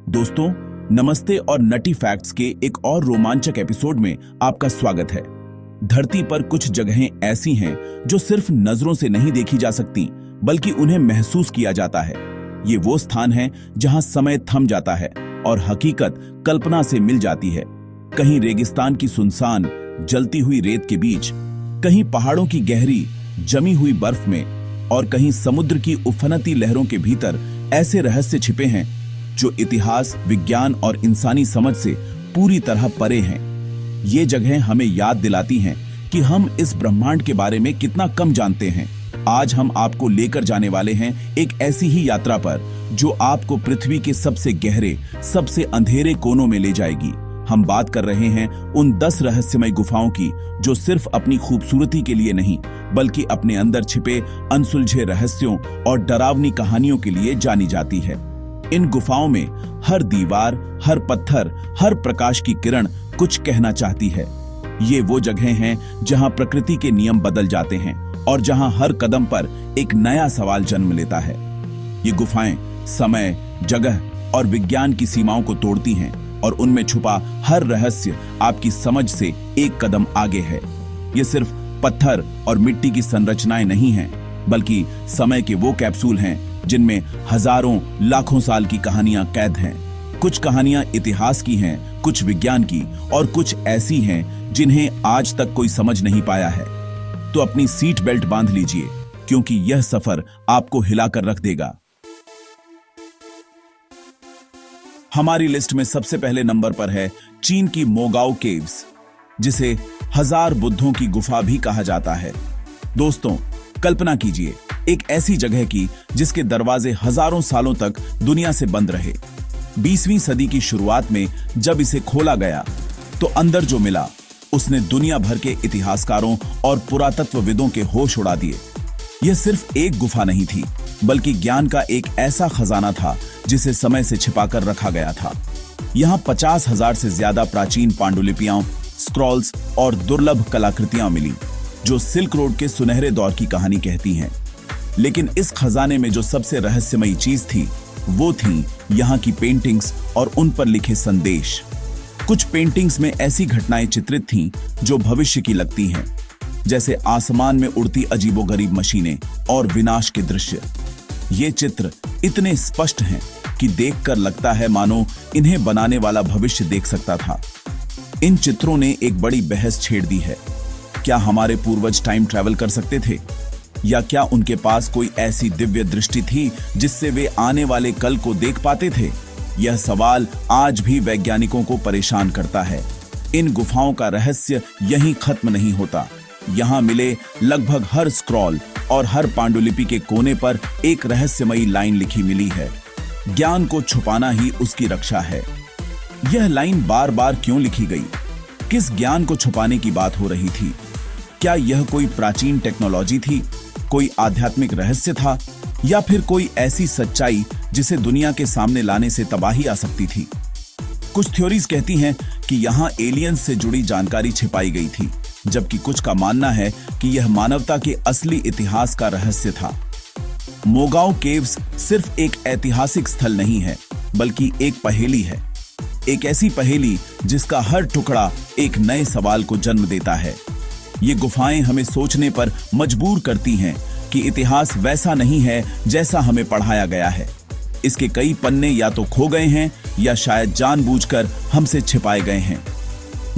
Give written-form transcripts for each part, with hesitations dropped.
दोस्तों, नमस्ते और नटी फैक्ट्स के एक और रोमांचक एपिसोड में आपका स्वागत है। धरती पर कुछ जगहें ऐसी हैं जो सिर्फ नजरों से नहीं देखी जा सकती, बल्कि उन्हें महसूस किया जाता है। ये वो स्थान है जहां समय थम जाता है और हकीकत कल्पना से मिल जाती है। कहीं रेगिस्तान की सुनसान जलती हुई रेत के बीच, कहीं पहाड़ों की गहरी जमी हुई बर्फ में, और कहीं समुद्र की उफनती लहरों के भीतर ऐसे रहस्य छिपे हैं जो इतिहास, विज्ञान और इंसानी समझ से पूरी तरह परे हैं। ये जगहें हमें याद दिलाती हैं कि हम इस ब्रह्मांड के बारे में कितना कम जानते हैं। आज हम आपको लेकर जाने वाले हैं एक ऐसी ही यात्रा पर जो आपको पृथ्वी के सबसे गहरे, सबसे अंधेरे कोनों में ले जाएगी। हम बात कर रहे हैं उन 10 रहस्यमय गुफाओं की जो सिर्फ अपनी खूबसूरती के लिए नहीं, बल्कि अपने अंदर छिपे अनसुलझे रहस्यों और डरावनी कहानियों के लिए जानी जाती है। इन गुफाओं में हर दीवार, हर पत्थर, हर प्रकाश की किरण कुछ कहना चाहती है। ये वो जगहें हैं जहां प्रकृति के नियम बदल जाते हैं और जहां हर कदम पर एक नया सवाल जन्म लेता है। ये गुफाएं समय, जगह और विज्ञान की सीमाओं को तोड़ती हैं और उनमें छुपा हर रहस्य आपकी समझ से एक कदम आगे है। ये सिर्फ पत्थर और मिट्टी की संरचनाएं नहीं हैं, बल्कि समय के वो कैप्सूल हैं जिनमें हजारों, लाखों साल की कहानियां कैद हैं। कुछ कहानियां इतिहास की हैं, कुछ विज्ञान की, और कुछ ऐसी हैं जिन्हें आज तक कोई समझ नहीं पाया है। तो अपनी सीट बेल्ट बांध लीजिए, क्योंकि यह सफर आपको हिलाकर रख देगा। हमारी लिस्ट में सबसे पहले नंबर पर है चीन की मोगाओ केव्स, जिसे 1000 बुद्धों की गुफा भी कहा जाता है। दोस्तों, कल्पना कीजिए एक ऐसी जगह की जिसके दरवाजे हजारों सालों तक दुनिया से बंद रहे। 20वीं सदी की शुरुआत में जब इसे खोला गया तो अंदर जो मिला उसने दुनिया भर के इतिहासकारों और पुरातत्वविदों के होश उड़ा दिए। यह सिर्फ एक गुफा नहीं थी, बल्कि ज्ञान का एक ऐसा खजाना था जिसे समय से छिपाकर रखा गया था। यहाँ 50,000 से ज्यादा प्राचीन पांडुलिपियां, स्क्रॉल्स और दुर्लभ कलाकृतियां मिली जो सिल्क रोड के सुनहरे दौर की कहानी कहती हैं। लेकिन इस खजाने में जो सबसे रहस्यमयी चीज थी वो थी यहाँ की पेंटिंग्स और उन पर लिखे संदेश। कुछ पेंटिंग्स में ऐसी घटनाएं चित्रित थीं जो भविष्य की लगती हैं, जैसे आसमान में उड़ती अजीबोगरीब मशीनें और विनाश के दृश्य। ये चित्र इतने स्पष्ट हैं कि देखकर लगता है मानो इन्हें बनाने वाला भविष्य देख सकता था। इन चित्रों ने एक बड़ी बहस छेड़ दी है। क्या हमारे पूर्वज टाइम ट्रैवल कर सकते थे, या क्या उनके पास कोई ऐसी दिव्य दृष्टि थी जिससे वे आने वाले कल को देख पाते थे? यह सवाल आज भी वैज्ञानिकों को परेशान करता है। इन गुफाओं का रहस्य यहीं खत्म नहीं होता। यहाँ मिले लगभग हर स्क्रॉल और हर पांडुलिपि के कोने पर एक रहस्यमयी लाइन लिखी मिली है। ज्ञान को छुपाना ही उसकी रक्षा है। यह लाइन बार बार क्यों लिखी गई? किस ज्ञान को छुपाने की बात हो रही थी? क्या यह कोई प्राचीन टेक्नोलॉजी थी, कोई आध्यात्मिक रहस्य था, या फिर कोई ऐसी सच्चाई जिसे दुनिया के सामने लाने से तबाही आ सकती थी? कुछ थ्योरीज कहती हैं कि यहाँ एलियंस से जुड़ी जानकारी छिपाई गई थी, जबकि कुछ का मानना है कि यह मानवता के असली इतिहास का रहस्य था। मोगाओ केव्स सिर्फ एक ऐतिहासिक स्थल नहीं है, बल्कि एक पहेली है। एक ऐसी पहेली जिसका हर टुकड़ा एक नए सवाल को जन्म देता है। ये गुफाएं हमें सोचने पर मजबूर करती हैं कि इतिहास वैसा नहीं है जैसा हमें पढ़ाया गया है। इसके कई पन्ने या तो खो गए हैं या शायद जानबूझकर हमसे छिपाए गए हैं।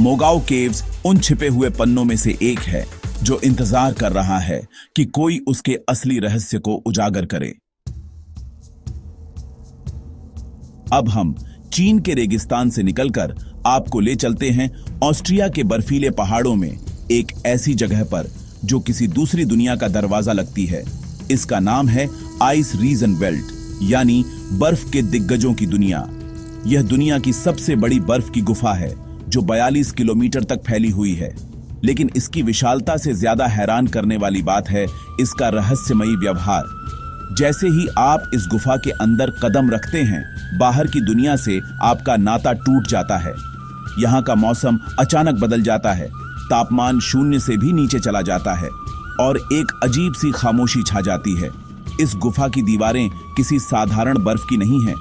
मोगाओ केव्स उन छिपे हुए पन्नों में से एक है जो इंतजार कर रहा है कि कोई उसके असली रहस्य को उजागर करे। अब हम चीन के रेगिस्तान से निकलकर आपको ले चलते हैं ऑस्ट्रिया के बर्फीले पहाड़ों में एक ऐसी जगह पर जो किसी दूसरी दुनिया का दरवाजा लगती है। इसका नाम है आइस रीजन बेल्ट, यानी बर्फ के दिग्गजों की दुनिया। यह दुनिया की सबसे बड़ी बर्फ की गुफा है जो 42 किलोमीटर तक फैली हुई है। लेकिन इसकी विशालता से ज्यादा हैरान करने वाली बात है इसका रहस्यमयी व्यवहार। जैसे ही आप इस गुफा के अंदर कदम रखते हैं, बाहर की दुनिया से आपका नाता टूट जाता है। यहाँ का मौसम अचानक बदल जाता है, तापमान 0 से भी नीचे चला जाता है और एक अजीब सी खामोशी छा जाती है। इस गुफा की दीवारें किसी साधारण बर्फ की नहीं हैं,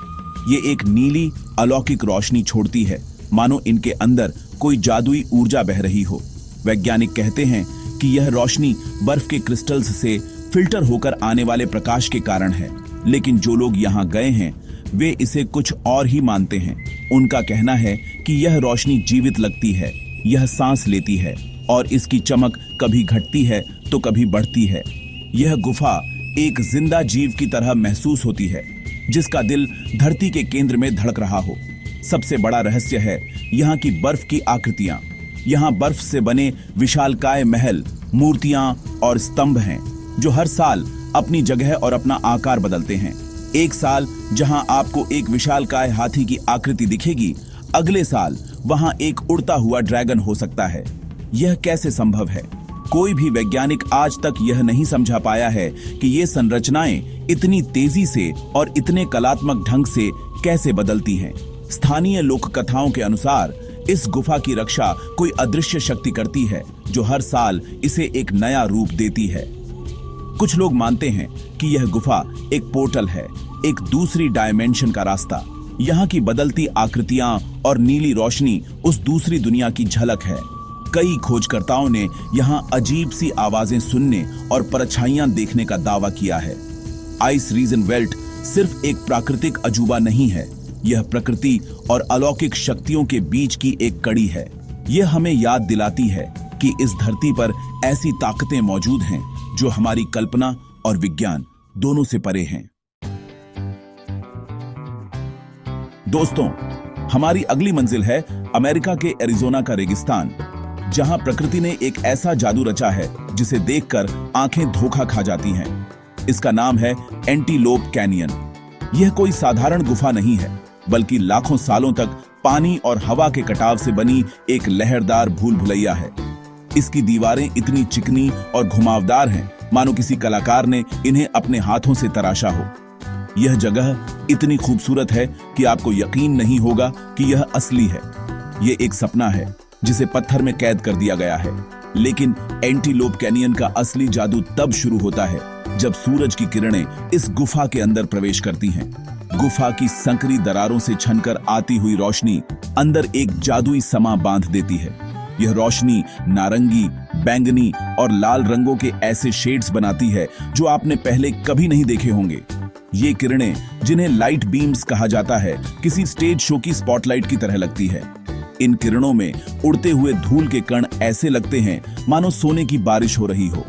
ये एक नीली अलौकिक रोशनी छोड़ती है, मानो इनके अंदर कोई जादुई ऊर्जा बह रही हो। वैज्ञानिक कहते हैं कि यह रोशनी बर्फ के क्रिस्टल्स से फिल्टर होकर आने वाले प्रकाश के कारण है, लेकिन जो लोग यहाँ गए हैं वे इसे कुछ और ही मानते हैं। उनका कहना है कि यह रोशनी जीवित लगती है, यह सांस लेती है और इसकी चमक कभी घटती है तो कभी बढ़ती है। यह गुफा एक जिंदा जीव की तरह महसूस होती है, जिसका दिल धरती के केंद्र में धड़क रहा हो। सबसे बड़ा रहस्य है यहाँ की बर्फ की आकृतियां। यहाँ बर्फ से बने विशालकाय महल, मूर्तियां और स्तंभ हैं, जो हर साल अपनी जगह और अपना आकार बदलते हैं। एक साल जहां आपको एक विशालकाय हाथी की आकृति दिखेगी, अगले साल वहां एक उड़ता हुआ ड्रैगन हो सकता है। यह कैसे संभव है? कोई भी वैज्ञानिक आज तक यह नहीं समझा पाया है कि ये संरचनाएं इतनी तेजी से और इतने कलात्मक ढंग से कैसे बदलती हैं। स्थानीय लोक कथाओं के अनुसार इस गुफा की रक्षा कोई अदृश्य शक्ति करती है, जो हर साल इसे एक नया रूप देती है। कुछ लोग मानते हैं कि यह गुफा एक पोर्टल है, एक दूसरी डायमेंशन का रास्ता। यहाँ की बदलती आकृतियां और नीली रोशनी उस दूसरी दुनिया की झलक है। कई खोजकर्ताओं ने यहाँ अजीब सी आवाजें सुनने और परछाइयां देखने का दावा किया है। आइस रीजन वेल्ट सिर्फ एक प्राकृतिक अजूबा नहीं है, यह प्रकृति और अलौकिक शक्तियों के बीच की एक कड़ी है। यह हमें याद दिलाती है कि इस धरती पर ऐसी ताकतें मौजूद हैं जो हमारी कल्पना और विज्ञान दोनों से परे हैं। दोस्तों, हमारी अगली मंजिल है अमेरिका के एरिज़ोना का रेगिस्तान, जहां प्रकृति ने एक ऐसा जादू रचा है जिसे देखकर आंखें धोखा खा जाती हैं। इसका नाम है एंटीलोप कैनियन। यह कोई साधारण गुफा नहीं है, बल्कि लाखों सालों तक पानी और हवा के कटाव से बनी एक लहरदार भूल भुलैया है। इसकी दीवारें इतनी चिकनी और घुमावदार हैं, मानो किसी कलाकार ने इन्हें अपने हाथों से तराशा हो। यह जगह इतनी खूबसूरत है कि आपको यकीन नहीं होगा कि यह असली है। यह एक सपना है जिसे पत्थर में कैद कर दिया गया है। लेकिन एंटीलोप कैनियन का असली जादू तब शुरू होता है जब सूरज की किरणें इस गुफा के अंदर प्रवेश करती हैं। गुफा की संकरी दरारों से छनकर आती हुई रोशनी अंदर एक जादुई समा बांध देती है। यह रोशनी नारंगी, बैंगनी और लाल रंगों के ऐसे शेड्स बनाती है जो आपने पहले कभी नहीं देखे होंगे। ये किरणें, जिन्हें लाइट बीम्स कहा जाता है, किसी स्टेज शो की स्पॉटलाइट की तरह लगती है। इन किरणों में उड़ते हुए धूल के कण ऐसे लगते हैं मानो सोने की बारिश हो रही हो।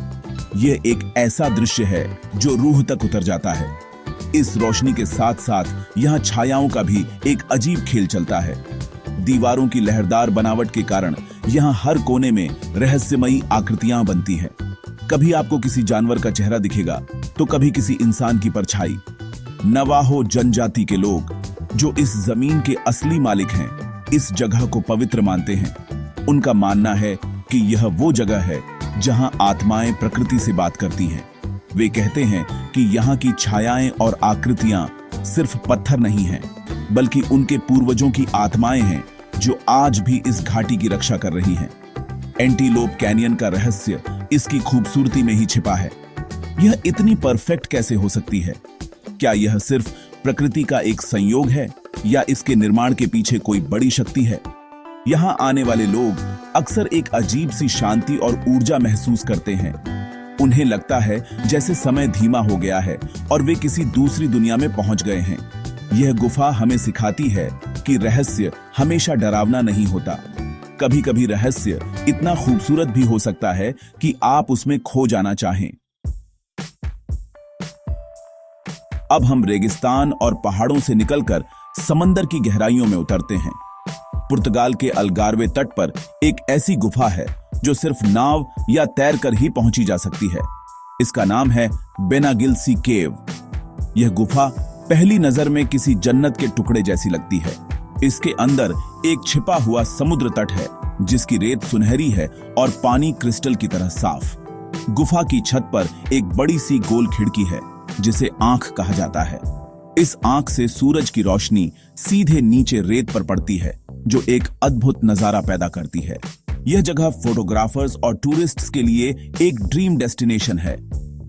यह एक ऐसा दृश्य है जो रूह तक उतर जाता है। इस रोशनी के साथ साथ यहाँ छायाओं का भी एक अजीब खेल चलता है। दीवारों की लहरदार बनावट के कारण यहाँ हर कोने में रहस्यमयी आकृतियां बनती हैं। कभी आपको किसी जानवर का चेहरा दिखेगा तो कभी किसी इंसान की परछाई। नवाहो जनजाति के लोग, जो इस जमीन के असली मालिक हैं, इस जगह को पवित्र मानते हैं। उनका मानना है कि यह वो जगह है जहां आत्माएं प्रकृति से बात करती हैं। वे कहते हैं कि यहाँ की छायाएं और आकृतियां सिर्फ पत्थर नहीं हैं, बल्कि उनके पूर्वजों की आत्माएं हैं जो आज भी इस घाटी की रक्षा कर रही हैं। एंटीलोप कैनियन का रहस्य इसकी खूबसूरती में ही छिपा है। यह इतनी परफेक्ट कैसे हो सकती है? क्या यह सिर्फ प्रकृति का एक संयोग है या इसके निर्माण के पीछे कोई बड़ी शक्ति है? यहाँ आने वाले लोग अक्सर एक अजीब सी शांति और ऊर्जा महसूस करते हैं। उन्हें लगता है जैसे समय धीमा हो गया है और वे किसी दूसरी दुनिया में पहुंच गए हैं। यह गुफा हमें सिखाती है कि रहस्य हमेशा डरावना नहीं होता। कभी कभी रहस्य इतना खूबसूरत भी हो सकता है कि आप उसमें खो जाना चाहें। अब हम रेगिस्तान और पहाड़ों से निकलकर समंदर की गहराइयों में उतरते हैं। पुर्तगाल के अलगारवे तट पर एक ऐसी गुफा है जो सिर्फ नाव या तैरकर ही पहुंची जा सकती है। इसका नाम है बेनागिल्सी केव। यह गुफा पहली नजर में किसी जन्नत के टुकड़े जैसी लगती है। इसके अंदर एक छिपा हुआ समुद्र तट है जिसकी रेत सुनहरी है और पानी क्रिस्टल की तरह साफ। गुफा की छत पर एक बड़ी सी गोल खिड़की है जिसे आंख कहा जाता है। इस आंख से सूरज की रोशनी सीधे नीचे रेत पर पड़ती है, जो एक अद्भुत नजारा पैदा करती है। यह जगह फोटोग्राफर्स और टूरिस्ट्स के लिए एक ड्रीम डेस्टिनेशन है।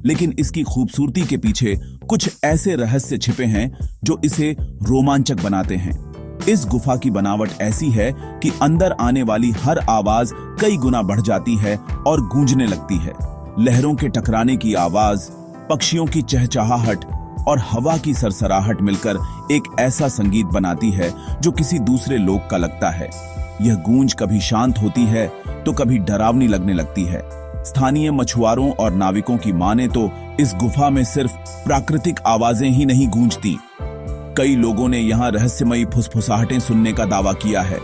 लेकिन इसकी खूबसूरती के पीछे कुछ ऐसे रहस्य छिपे हैं जो इसे रोमांचक बनाते हैं। इस गुफा की बनावट ऐसी है कि अंदर आने वाली हर आवाज कई गुना बढ़ जाती है और गूंजने लगती है। लहरों के टकराने की आवाज, पक्षियों की चहचहाहट और हवा की सरसराहट मिलकर एक ऐसा संगीत बनाती है जो किसी दूसरे लोक का लगता है। यह गूंज कभी शांत होती है तो कभी डरावनी लगने लगती है। स्थानीय मछुआरों और नाविकों की माने तो इस गुफा में सिर्फ प्राकृतिक आवाजें ही नहीं गूंजती। कई लोगों ने यहाँ रहस्यमयी फुसफुसाहटें सुनने का दावा किया है।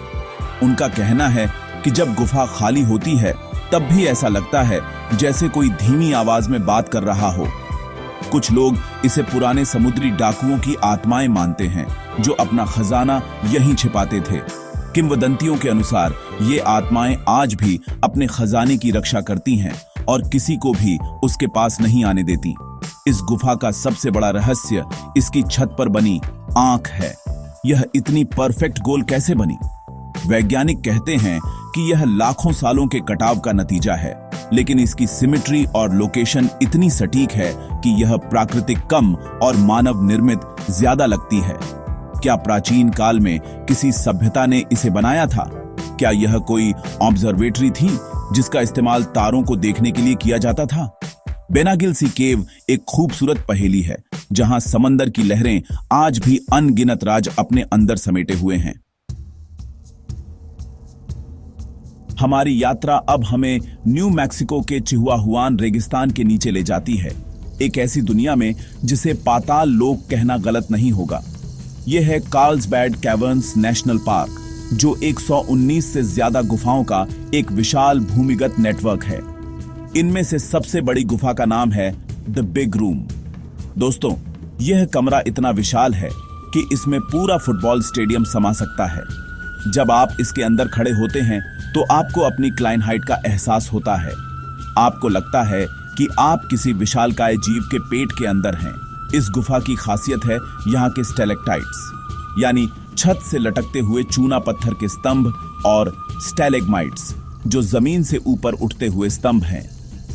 उनका कहना है कि जब गुफा खाली होती है तब भी ऐसा लगता है जैसे कोई धीमी आवाज में बात कर रहा हो। कुछ लोग इसे पुराने समुद्री डाकुओं की आत्माएं मानते हैं जो अपना खजाना यहीं छिपाते थे। किंवदंतियों के अनुसार ये आत्माएं आज भी अपने खजाने की रक्षा करती हैं और किसी को भी उसके पास नहीं आने देती। इस गुफा का सबसे बड़ा रहस्य इसकी छत पर बनी आंख है। यह इतनी परफेक्ट गोल कैसे बनी? वैज्ञानिक कहते हैं कि यह लाखों सालों के कटाव का नतीजा है, लेकिन इसकी सिमेट्री और लोकेशन इतनी सटीक है कि यह प्राकृतिक कम और मानव निर्मित ज्यादा लगती है। क्या प्राचीन काल में किसी सभ्यता ने इसे बनाया था? क्या यह कोई ऑब्जर्वेटरी थी जिसका इस्तेमाल तारों को देखने के लिए किया जाता था? बेनागिल सी केव एक खूबसूरत पहेली है जहां समंदर की लहरें आज भी अनगिनत राज अपने अंदर समेटे हुए हैं। हमारी यात्रा अब हमें न्यू मैक्सिको के चिहुआहुआन रेगिस्तान के नीचे ले जाती है, एक ऐसी दुनिया में जिसे पाताल लोक कहना गलत नहीं होगा। यह है कार्ल्सबैड कैवर्न्स नेशनल पार्क, जो 119 से ज्यादा गुफाओं का एक विशाल भूमिगत नेटवर्क है। इनमें से सबसे बड़ी गुफा का नाम है द बिग रूम। दोस्तों, यह कमरा इतना विशाल है कि इसमें पूरा फुटबॉल स्टेडियम समा सकता है। जब आप इसके अंदर खड़े होते हैं तो आपको अपनी क्लाइन हाइट का एहसास होता है। आपको लगता है कि आप किसी विशालकाय जीव के पेट के अंदर हैं। इस गुफा की खासियत है यहाँ के स्टेलेक्टाइट्स, यानी छत से लटकते हुए चूना पत्थर के स्तंभ, और स्टेलेग्माइट्स, जो जमीन से ऊपर उठते हुए स्तंभ हैं।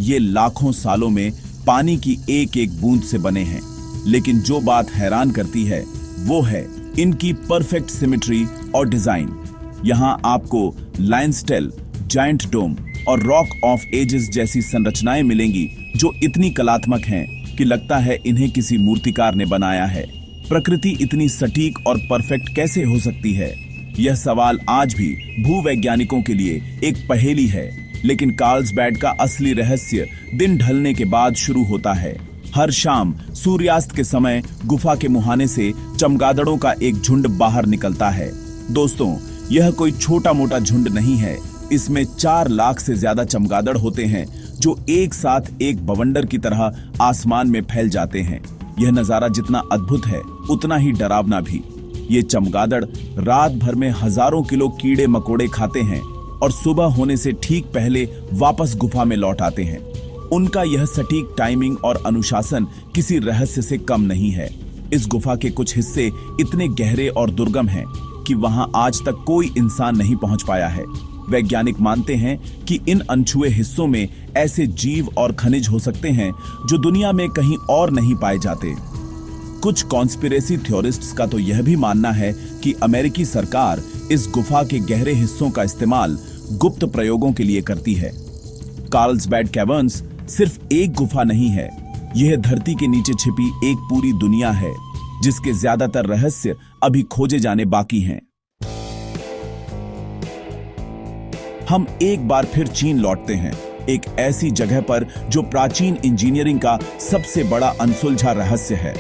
ये लाखों सालों में पानी की एक एक बूंद से बने हैं, लेकिन जो बात हैरान करती है वो है इनकी परफेक्ट सिमेट्री और डिजाइन। यहाँ आपको लाइनस्टेल, जायंट डोम और रॉक ऑफ एजेस जैसी संरचनाएं मिलेंगी जो इतनी कलात्मक हैं कि लगता है इन्हें किसी मूर्तिकार ने बनाया है। प्रकृति इतनी सटीक और परफेक्ट कैसे हो सकती है? यह सवाल आज भी भूवैज्ञानिकों के लिए एक पहेली है, लेकिन कार्ल्सबैड का असली रहस्य दिन ढलने के बाद शुरू होता है। हर शाम सूर्यास्त के समय गुफा के मुहाने से चमगादड़ों का एक झुंड बाहर निकलता है। दोस्तों, यह कोई छोटा मोटा झुंड नहीं है। इसमें 4 लाख से ज्यादा चमगादड़ होते हैं जो एक साथ एक बवंडर की तरह आसमान में फैल जाते हैं। यह नजारा जितना अद्भुत है उतना ही डरावना भी। ये चमगादड़ रात भर में हजारों किलो कीड़े मकोड़े खाते हैं और सुबह होने से ठीक पहले वापस गुफा में लौट आते हैं। उनका यह सटीक टाइमिंग और अनुशासन किसी रहस्य से कम नहीं है। इस गुफा के कुछ हिस्से इतने गहरे और दुर्गम हैं कि वहां आज तक कोई इंसान नहीं पहुंच पाया है। वैज्ञानिक मानते हैं कि इन अनछुए हिस्सों में ऐसे जीव और खनिज हो सकते हैं जो दुनिया में कहीं और नहीं पाए जाते। कुछ कॉन्स्पिरेसी थ्योरिस्ट्स का तो यह भी मानना है कि अमेरिकी सरकार इस गुफा के गहरे हिस्सों का इस्तेमाल गुप्त प्रयोगों के लिए करती है। कार्ल्सबैड कैवर्न्स सिर्फ एक गुफा नहीं है, यह धरती के नीचे छिपी एक पूरी दुनिया है जिसके ज्यादातर रहस्य अभी खोजे जाने बाकी हैं। हम एक बार फिर चीन लौटते हैं, एक ऐसी जगह पर जो प्राचीन इंजीनियरिंग का सबसे बड़ा अनसुलझा रहस्य है।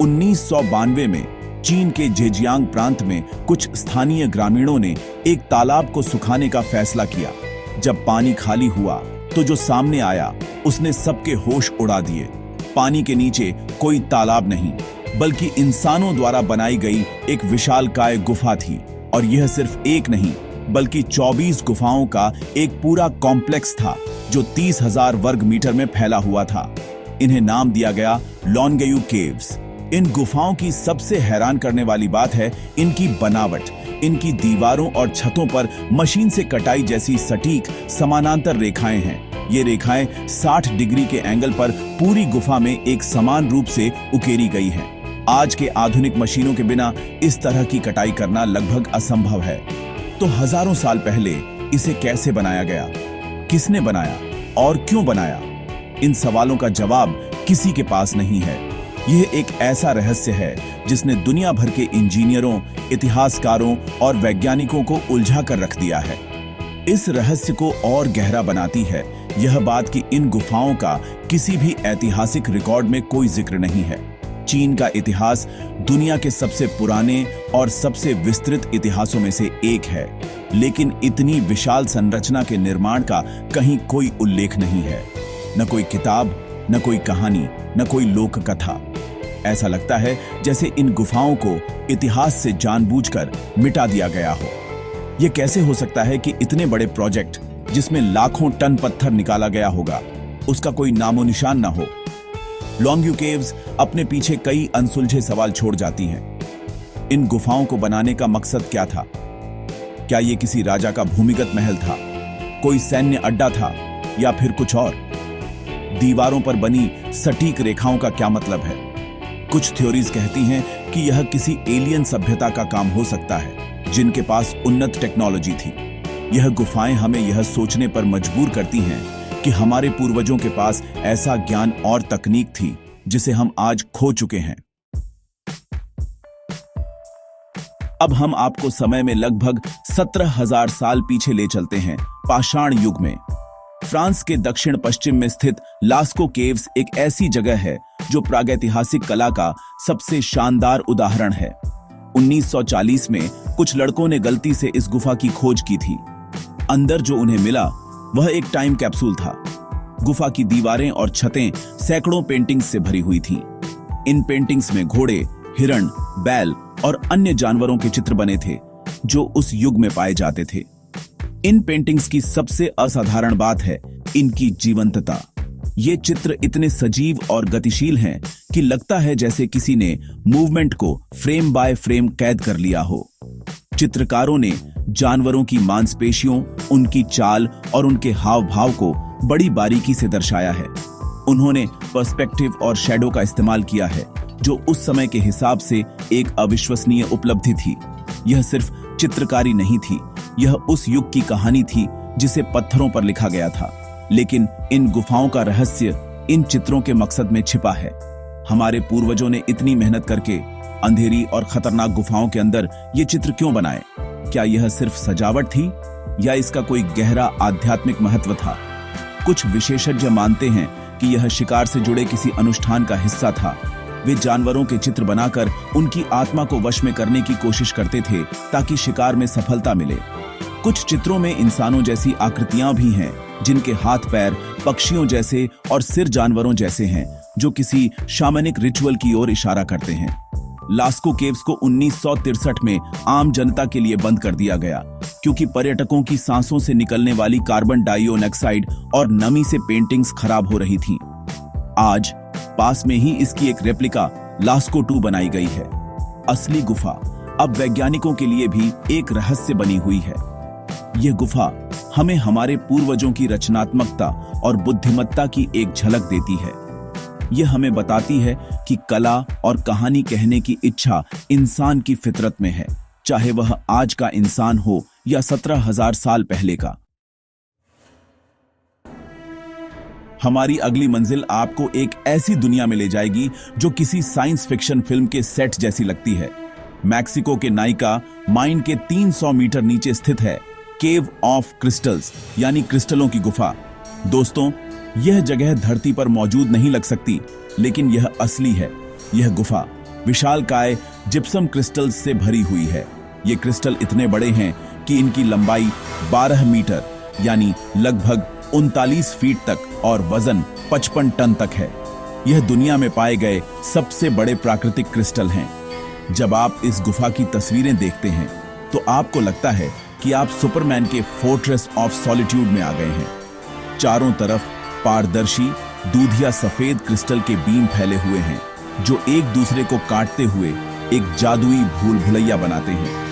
1992 में चीन के जेजियांग प्रांत में कुछ स्थानीय ग्रामीणों ने एक तालाब को सुखाने का फैसला किया। जब पानी खाली हुआ तो जो सामने आया उसने सबके होश उड़ा दिए। पानी के नीचे कोई तालाब नहीं, बल्कि इंसानों द्वारा बनाई गई एक विशालकाय गुफा थी। और यह सिर्फ एक नहीं बल्कि 24 गुफाओं का एक पूरा कॉम्प्लेक्स था जो 30,000 वर्ग मीटर में फैला हुआ था। इन्हें नाम दिया गया लॉन्गेयू केव्स। इन गुफाओं की सबसे हैरान करने वाली बात है इनकी बनावट। इनकी दीवारों और छतों पर मशीन से कटाई जैसी सटीक समानांतर रेखाएं हैं। ये रेखाएं 60 डिग्री के एंगल पर पूरी गुफा में एक समान रूप से उकेरी गई हैं। आज के आधुनिक मशीनों के बिना इस तरह की कटाई करना लगभग असंभव है। तो हजारों साल पहले इसे कैसे बनाया गया, किसने बनाया और क्यों बनाया? इन सवालों का जवाब किसी के पास नहीं है। यह एक ऐसा रहस्य है जिसने दुनिया भर के इंजीनियरों, इतिहासकारों और वैज्ञानिकों को उलझा कर रख दिया है। इस रहस्य को और गहरा बनाती है यह बात कि इन गुफाओं का किसी भी ऐतिहासिक रिकॉर्ड में कोई जिक्र नहीं है। चीन का इतिहास दुनिया के सबसे पुराने और सबसे विस्तृत इतिहासों में से एक है, लेकिन इतनी विशाल संरचना के निर्माण का कहीं कोई उल्लेख नहीं है। न कोई किताब, न कोई कहानी, न कोई लोक कथा। ऐसा लगता है जैसे इन गुफाओं को इतिहास से जानबूझकर मिटा दिया गया हो। यह कैसे हो सकता है कि इतने बड़े प्रोजेक्ट जिसमें लाखों टन पत्थर निकाला गया होगा, उसका कोई नामो निशान ना हो? लॉन्ग्यू केव्स अपने पीछे कई अनसुलझे सवाल छोड़ जाती हैं। इन गुफाओं को बनाने का मकसद क्या था? क्या यह किसी राजा का भूमिगत महल था, कोई सैन्य अड्डा था, या फिर कुछ और? दीवारों पर बनी सटीक रेखाओं का क्या मतलब है? कुछ थ्योरीज कहती हैं कि यह किसी एलियन सभ्यता का काम हो सकता है जिनके पास उन्नत टेक्नोलॉजी थी। यह गुफाएं हमें यह सोचने पर मजबूर करती हैं कि हमारे पूर्वजों के पास ऐसा ज्ञान और तकनीक थी जिसे हम आज खो चुके हैं। अब हम आपको समय में लगभग 17,000 साल पीछे ले चलते हैं, पाषाण युग में। फ्रांस के दक्षिण पश्चिम में स्थित लास्को केव्स एक ऐसी जगह है जो प्रागैतिहासिक कला का सबसे शानदार उदाहरण है। 1940 में कुछ लड़कों ने गलती से इस गुफा की खोज की थी। अंदर जो उन्हें मिला वह एक टाइम कैप्सूल था। गुफा की दीवारें और छतें सैकड़ों पेंटिंग्स से भरी हुई थीं। इन पेंटिंग्स में घोड़े, हिरण, बैल और अन्य जानवरों के चित्र बने थे जो उस युग में पाए जाते थे। इन पेंटिंग्स की सबसे असाधारण बात है इनकी जीवंतता। ये चित्र इतने सजीव और गतिशील हैं कि लगता है जैसे किसी ने मूवमेंट को फ्रेम बाय फ्रेम कैद कर लिया हो। चित्रकारों ने जानवरों की मांसपेशियों, उनकी चाल और उनके हाव भाव को बड़ी बारीकी से दर्शाया है। उन्होंने पर्सपेक्टिव और शैडो का इस्तेमाल किया है जो उस समय के हिसाब से एक अविश्वसनीय उपलब्धि थी। यह सिर्फ चित्रकारी नहीं थी, यह उस युग की कहानी थी जिसे पत्थरों पर लिखा गया था। लेकिन इन गुफाओं का रहस्य इन चित्रों के मकसद में छिपा है। हमारे पूर्वजों ने इतनी मेहनत करके अंधेरी और खतरनाक गुफाओं के अंदर ये चित्र क्यों बनाए? क्या यह सिर्फ सजावट थी या इसका कोई गहरा आध्यात्मिक महत्व था? कुछ विशेषज्ञ मानते हैं कि यह शिकार से जुड़े किसी अनुष्ठान का हिस्सा था। वे जानवरों के चित्र बनाकर उनकी आत्मा को वश में करने की कोशिश करते थे ताकि शिकार में सफलता मिले। कुछ चित्रों में इंसानों जैसी आकृतियां भी हैं, जिनके हाथ पैर पक्षियों जैसे और सिर जानवरों जैसे हैं, जो किसी शामनिक रिचुअल की ओर इशारा करते हैं। लास्को केव्स को 1963 में आम जनता के लिए बंद कर दिया गया क्योंकि पर्यटकों की सांसों से निकलने वाली कार्बन डाइऑक्साइड और नमी से पेंटिंग्स खराब हो रही थीं। आज पास में ही इसकी एक रेप्लिका लास्को 2 बनाई गई है। असली गुफा अब वैज्ञानिकों के लिए भी एक रहस्य बनी हुई है। यह गुफा हमें हमारे पूर्वजों की रचनात्मकता और बुद्धिमत्ता की एक झलक देती है। यह हमें बताती है कि कला और कहानी कहने की इच्छा इंसान की फितरत में है, चाहे वह आज का इंसान हो या 17,000 साल पहले का। हमारी अगली मंजिल आपको एक ऐसी दुनिया में ले जाएगी जो किसी साइंस फिक्शन फिल्म के सेट जैसी लगती है। मैक्सिको के नाइका माइन के 300 मीटर नीचे स्थित है केव ऑफ क्रिस्टल्स, यानी क्रिस्टलों की गुफा। दोस्तों, यह जगह धरती पर मौजूद नहीं लग सकती, लेकिन यह असली है। यह गुफा विशालकाय जिप्सम क्रिस्टल्स से भरी हुई है। ये क्रिस्टल इतने बड़े हैं कि इनकी लंबाई 12 मीटर यानी लगभग 39 फीट तक और वजन 55 टन तक है। यह दुनिया में पाए गए सबसे बड़े प्राकृतिक क्रिस्टल हैं। जब आप इस गुफा की तस्वीरें देखते हैं तो आपको लगता है कि आप सुपरमैन के फोर्ट्रेस ऑफ सॉलिट्यूड में आ गए हैं। चारों तरफ पारदर्शी दूधिया सफेद क्रिस्टल के बीम फैले हुए हैं जो एक दूसरे को काटते हुए एक जादुई भूल भुलैया बनाते हैं।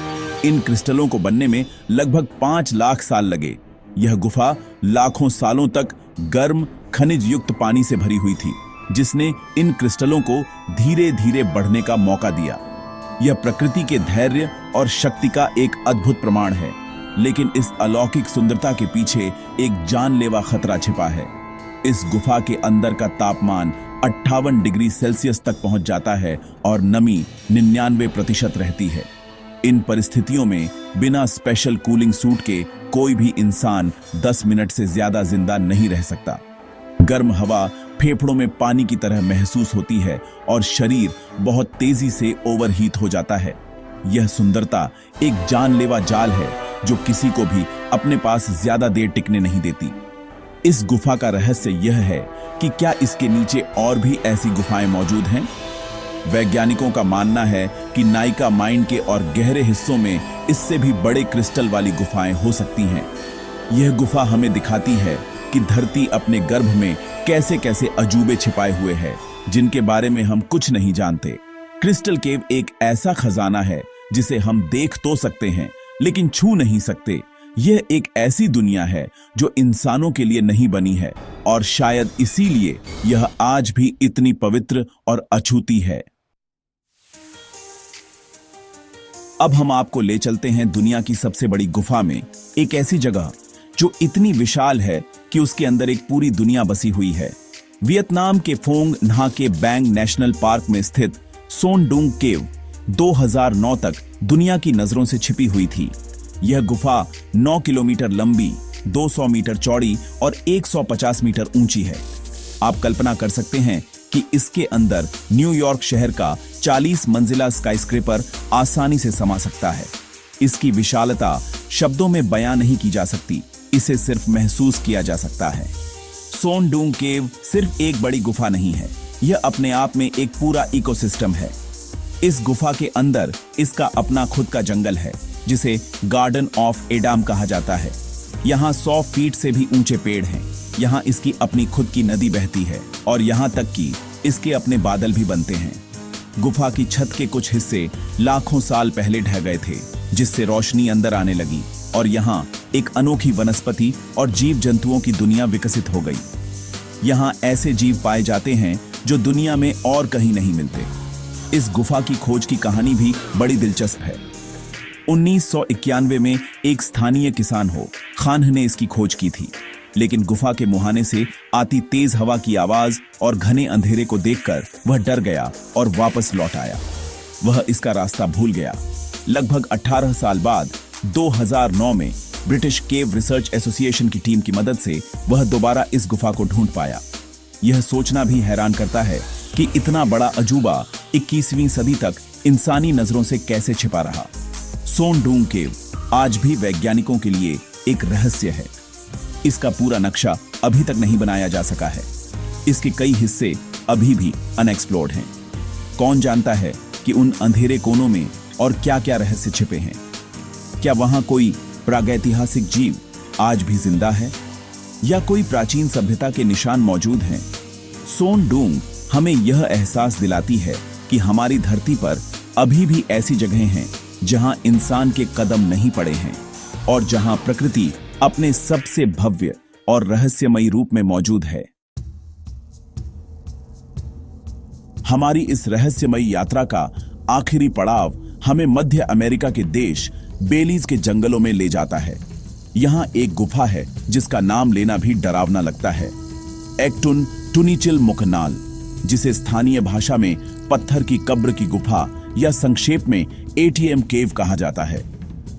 इन क्रिस्टलों को बनने में लगभग 5 लाख साल लगे। यह गुफा लाखों सालों तक गर्म खनिज युक्त पानी से भरी हुई थी, जिसने इन क्रिस्टलों को धीरे धीरे बढ़ने का मौका दिया। यह प्रकृति के धैर्य और शक्ति का एक अद्भुत प्रमाण है, लेकिन इस अलौकिक सुंदरता के पीछे एक जानलेवा खतरा छिपा है। इस गुफा के अंदर का तापमान 58 डिग्री सेल्सियस तक पहुंच जाता है और नमी 99% रहती है। इन परिस्थितियों में बिना स्पेशल कूलिंग सूट के कोई भी इंसान 10 मिनट से ज्यादा जिंदा नहीं रह सकता। गर्म हवा फेफड़ों में पानी की तरह महसूस होती है और शरीर बहुत तेजी से ओवरहीट हो जाता है। यह सुंदरता एक जानलेवा जाल है जो किसी को भी अपने पास ज्यादा देर टिकने नहीं देती। इस गुफा का रहस्य यह है कि क्या इसके नीचे और भी ऐसी गुफाएं मौजूद हैं? वैज्ञानिकों का मानना है कि नाइका माइंड के और गहरे हिस्सों में इससे भी बड़े क्रिस्टल वाली गुफाएं हो सकती हैं। यह गुफा हमें दिखाती है कि धरती अपने गर्भ में कैसे कैसे अजूबे छिपाए हुए है, जिनके बारे में हम कुछ नहीं जानते। क्रिस्टल केव एक ऐसा खजाना है जिसे हम देख तो सकते हैं लेकिन छू नहीं सकते। यह एक ऐसी दुनिया है जो इंसानों के लिए नहीं बनी है और शायद इसीलिए यह आज भी इतनी पवित्र और अछूती है। अब हम आपको ले चलते हैं दुनिया की सबसे बड़ी गुफा में, एक ऐसी जगह जो इतनी विशाल है कि उसके अंदर एक पूरी दुनिया बसी हुई है। वियतनाम के फोंग nha के बैंग नेशनल पार्क में स्थित सोन डूंग केव 2009 तक दुनिया की नजरों से छिपी हुई थी। यह गुफा 9 किलोमीटर लंबी, 200 मीटर चौड़ी और 150 मीटर ऊंची है। आप कल्पना कर सकते हैं कि इसके अंदर न्यूयॉर्क शहर का 40 मंजिला स्काईस्क्रेपर आसानी से समा सकता है। इसकी विशालता शब्दों में बयां नहीं की जा सकती, इसे सिर्फ महसूस किया जा सकता है। सोन डूंग केव सिर्फ एक बड़ी गुफा नहीं है, यह अपने आप में एक पूरा इकोसिस्टम है। इस गुफा के अंदर इसका अपना खुद का जंगल है, जिसे गार्डन ऑफ एडम कहा जाता है। यहाँ 100 फीट से भी ऊंचे पेड़ हैं। यहाँ इसकी अपनी खुद की नदी बहती है और यहाँ तक कि इसके अपने बादल भी बनते हैं। गुफा की छत के कुछ हिस्से लाखों साल पहले ढह गए थे, जिससे रोशनी अंदर आने लगी और यहाँ एक अनोखी वनस्पति और जीव जंतुओं की दुनिया विकसित हो गई। यहाँ ऐसे जीव पाए जाते हैं जो दुनिया में और कहीं नहीं मिलते। इस गुफा की खोज की कहानी भी बड़ी दिलचस्प है। 1991 में एक स्थानीय किसान खान ने इसकी खोज की थी, लेकिन गुफा के मुहाने से आती तेज हवा की आवाज और घने अंधेरे को देखकर वह डर गया और वापस लौट आया। वह इसका रास्ता भूल गया। लगभग 18 साल बाद 2009 में ब्रिटिश केव रिसर्च एसोसिएशन की टीम की मदद से वह दोबारा इस गुफा को ढूंढ पाया। यह सोचना भी हैरान करता है कि इतना बड़ा अजूबा 21वीं सदी तक इंसानी नजरों से कैसे छिपा रहा। सोन डूंग केव आज भी वैज्ञानिकों के लिए एक रहस्य है। इसका पूरा नक्शा अभी तक नहीं बनाया जा सका है। इसके कई हिस्से अभी भी अनएक्सप्लोर्ड हैं। कौन जानता है कि उन अंधेरे कोनों में और क्या-क्या रहस्य छिपे हैं? क्या वहां कोई प्रागैतिहासिक जीव आज भी जिंदा है या कोई प्राचीन सभ्यता के निशान मौजूद हैं? सोन डूंग हमें यह एहसास दिलाती है कि हमारी धरती पर अभी भी ऐसी जगहें हैं जहां इंसान के कदम नहीं पड़े हैं और जहां प्रकृति अपने सबसे भव्य और रहस्यमयी रूप में मौजूद है। हमारी इस रहस्यमयी यात्रा का आखिरी पड़ाव हमें मध्य अमेरिका के देश बेलीज के जंगलों में ले जाता है। यहां एक गुफा है जिसका नाम लेना भी डरावना लगता है, एक्टुन टुनिचिल मुकनाल, जिसे स्थानीय भाषा में पत्थर की कब्र की गुफा या संक्षेप में एटीएम केव कहा जाता है।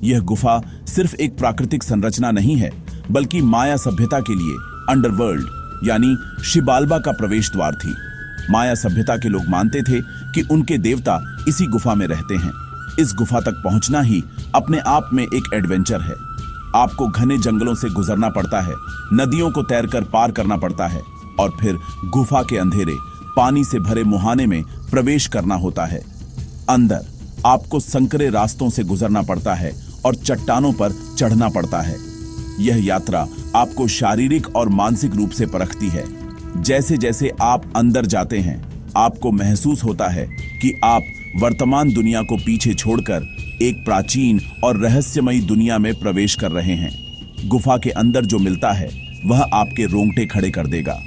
यह गुफा सिर्फ एक प्राकृतिक संरचना नहीं है, बल्कि माया सभ्यता के लिए अंडरवर्ल्ड यानी शिबाल्बा का प्रवेश द्वार थी। माया सभ्यता के लोग मानते थे कि उनके देवता इसी गुफा में रहते हैं। इस गुफा तक पहुंचना ही अपने आप में एक एडवेंचर है। आपको घने जंगलों से गुजरना पड़ता है, नदियों को तैरकर पार करना पड़ता है और फिर गुफा के अंधेरे पानी से भरे मुहाने में प्रवेश करना होता है। अंदर आपको संकरे रास्तों से गुजरना पड़ता है और चट्टानों पर चढ़ना पड़ता है। यह यात्रा आपको शारीरिक और मानसिक रूप से परखती है। जैसे जैसे आप अंदर जाते हैं, आपको महसूस होता है कि आप वर्तमान दुनिया को पीछे छोड़कर एक प्राचीन और रहस्यमयी दुनिया में प्रवेश कर रहे हैं। गुफा के अंदर जो मिलता है वह आपके रोंगटे खड़े कर देगा।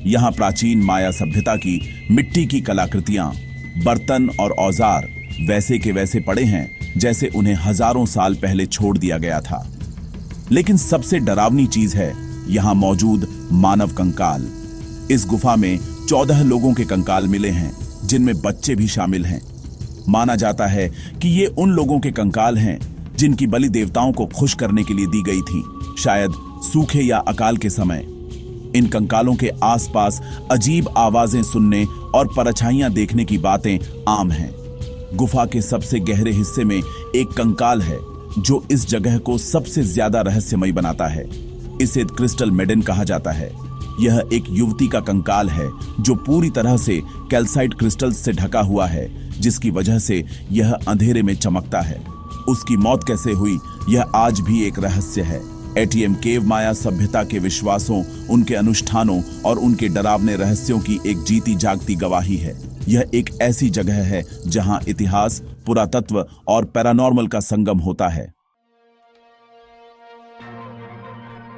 यहाँ प्राचीन माया सभ्यता की मिट्टी की कलाकृतियां, बर्तन और औजार वैसे के वैसे पड़े हैं जैसे उन्हें हजारों साल पहले छोड़ दिया गया था। लेकिन सबसे डरावनी चीज है यहाँ मौजूद मानव कंकाल। इस गुफा में 14 लोगों के कंकाल मिले हैं, जिनमें बच्चे भी शामिल हैं। माना जाता है कि ये उन लोगों के कंकाल हैं जिनकी बलि देवताओं को खुश करने के लिए दी गई थी, शायद सूखे या अकाल के समय। इन कंकालों के आसपास अजीब आवाजें सुनने और परछाइयां देखने की बातें आम हैं। गुफा के सबसे गहरे हिस्से में एक कंकाल है जो इस जगह को सबसे ज्यादा रहस्यमयी बनाता है। इसे क्रिस्टल मेडन कहा जाता है। यह एक युवती का कंकाल है जो पूरी तरह से कैल्साइट क्रिस्टल्स से ढका हुआ है, जिसकी वजह से यह अंधेरे में चमकता है। उसकी मौत कैसे हुई, यह आज भी एक रहस्य है। एटीएम केव माया सभ्यता के विश्वासों, उनके अनुष्ठानों और उनके डरावने रहस्यों की एक जीती जागती गवाही है। यह एक ऐसी जगह है जहां इतिहास, पुरातत्व और पैरानॉर्मल का संगम होता है।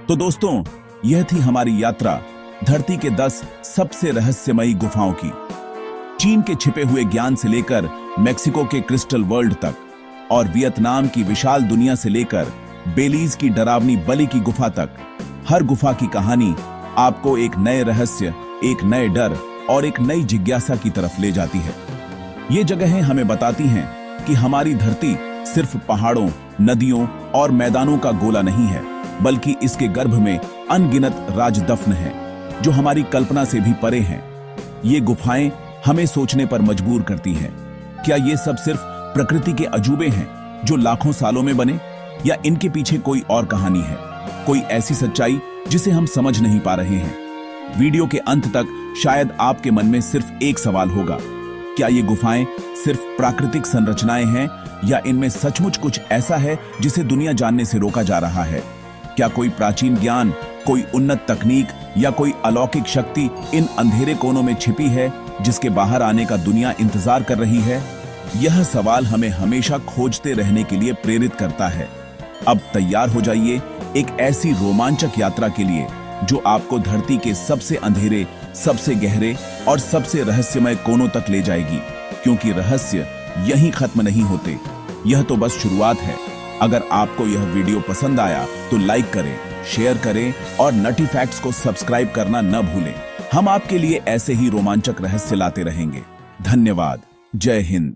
तो दोस्तों, यह थी हमारी यात्रा धरती के 10 सबसे रहस्यमयी गुफाओं की। चीन के छिपे हुए ज्ञान से लेकर मेक्सिको के क्रिस्टल वर्ल्ड तक, और वियतनाम की विशाल दुनिया से लेकर बेलीज की डरावनी बलि की गुफा तक, हर गुफा की कहानी आपको एक नए रहस्य, एक नए डर और एक नई जिज्ञासा की तरफ ले जाती है। ये जगहें हमें बताती हैं कि हमारी धरती सिर्फ पहाड़ों, नदियों और मैदानों का गोला नहीं है, बल्कि इसके गर्भ में अनगिनत राजदफन हैं, जो हमारी कल्पना से भी परे हैं। ये गुफाएं हमें सोचने पर मजबूर करती हैं। क्या ये सब सिर्फ प्रकृति के अजूबे हैं जो लाखों सालों में बने, या इनके पीछे कोई और कहानी है, कोई ऐसी सच्चाई जिसे हम समझ नहीं पा रहे हैं? वीडियो के अंत तक शायद आपके मन में सिर्फ एक सवाल होगा, क्या ये गुफाएं सिर्फ प्राकृतिक संरचनाएं हैं, या इनमें सचमुच कुछ ऐसा है जिसे दुनिया जानने से रोका जा रहा है? क्या कोई प्राचीन ज्ञान, कोई उन्नत तकनीक या कोई अलौकिक शक्ति इन अंधेरे कोनों में छिपी है जिसके बाहर आने का दुनिया इंतजार कर रही है? यह सवाल हमें हमेशा खोजते रहने के लिए प्रेरित करता है। अब तैयार हो जाइए एक ऐसी रोमांचक यात्रा के लिए जो आपको धरती के सबसे अंधेरे, सबसे गहरे और सबसे रहस्यमय कोनों तक ले जाएगी, क्योंकि रहस्य यहीं खत्म नहीं होते। यह तो बस शुरुआत है। अगर आपको यह वीडियो पसंद आया तो लाइक करें, शेयर करें और नटी फैक्ट्स को सब्सक्राइब करना न भूलें। हम आपके लिए ऐसे ही रोमांचक रहस्य लाते रहेंगे। धन्यवाद। जय हिंद।